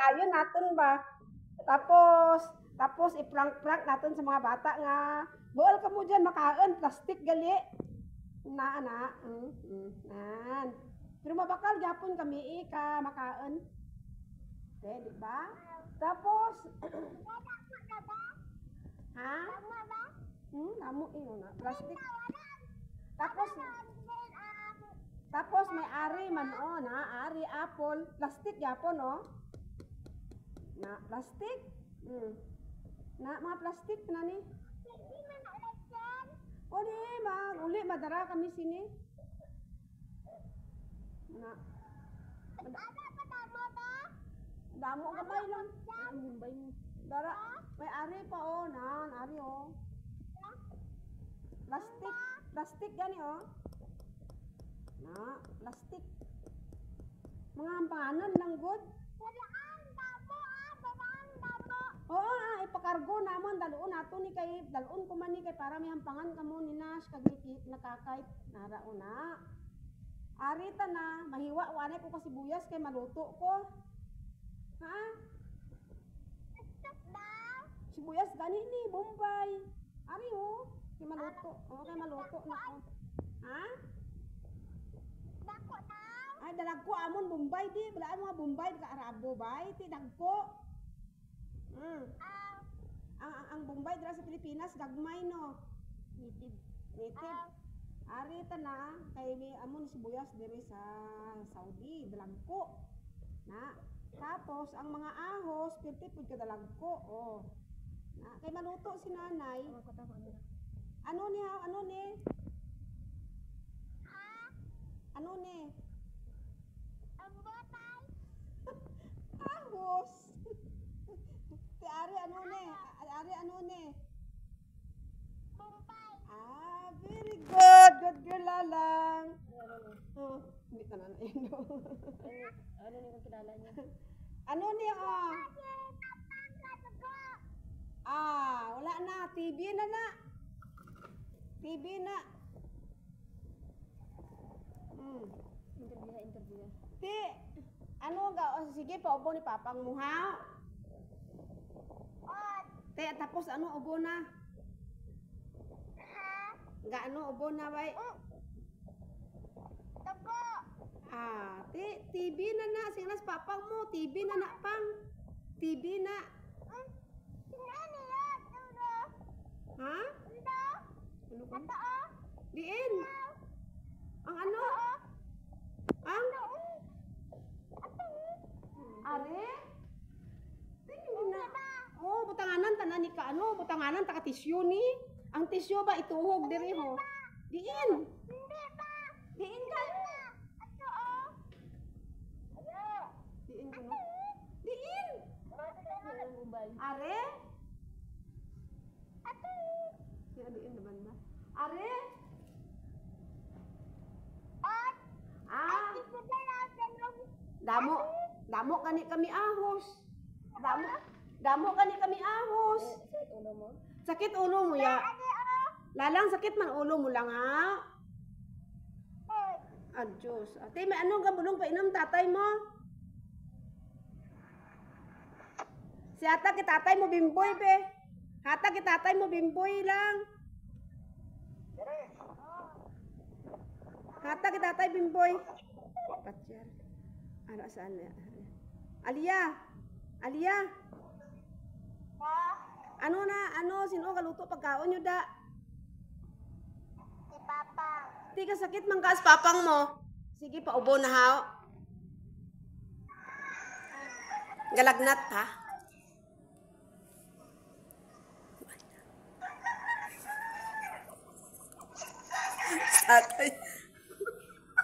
tayo natin ba? Tapos iprank-prank natin sa mga bata nga. Buol ka mo dyan, makaon, plastic gali. Nan. Pero mabakal gyapon kami ka makaon. Okay, di ba? Tapos ha? Namo na plastic. Tapos may ari man ari apple, plastic gyapon Na plastic. Na mga plastic na ni. O di uli madara kami sini. Na. Damo gamay lang. Dara, may ari pa ari Plastic gani Na, plastic. Mga ampanganan lang good. Oo, ipakargo namon daluon nato ni kay daluon ko man ni kay para may ampangan kamo ni Nash kag nakakait nara una. Arita na mahiwa wanay ko kasi buyas kay maluto ko. Ha? Sibuyas gani ni Bombay. Ari kay maluto. Kay maluto na ko. Ha? Dako daw. Ay dalagko amon Bombay di, wala mga Bombay ka Arabo bay, ti dagko. Ang Bombay dira sa Pilipinas gagmay no. Native. Arita na kay may amon sibuyas diri sa Saudi, dalagko. Na. Tapos ang mga ahos, pirti pud ka dalagko. Na kay maluto si nanay. Ano ni? Ano ni? Ang botay. Ahos. Ti ari ano ni? Bombay. Very good. Good girl lalang. Hindi ka na yun. Ano ni kung kilala niya? Ano ni wala na. TV na. Interview. Ti, sige paubo ni papang mo ha? Te, tapos ubo na? Ubo na bay? Tapo. TV na. Singlas papang mo, TV na pang. TV na. Ha? Ano ka? Diin. Ang ano? Ang? Are? Tingin na. Butanganan tanan ni ka butanganan taka tissue ni. Ang tissue ba ituhog diri ho? Diin. Diin ka. Diin ko no. Diin. Are? Diin naman ba? Are? Damo kani kami ahos. Damo kani kami ahos. Sakit ulo mo ya. Lalang sakit man ulo mo lang ha. Diyos. Ate, may anong gabulong pa inom tatay mo? Si ata kitatay mo bimboy be. Hata kitatay mo bimboy lang. Hata kitatay bimboy. Patyar. Ano saan na? Alia. Sino kaluto pagkaon nyo da? Si Papa. Di ka sakit man kaas papang mo. Sige, paubo na ha. Galagnat ha. Tatay.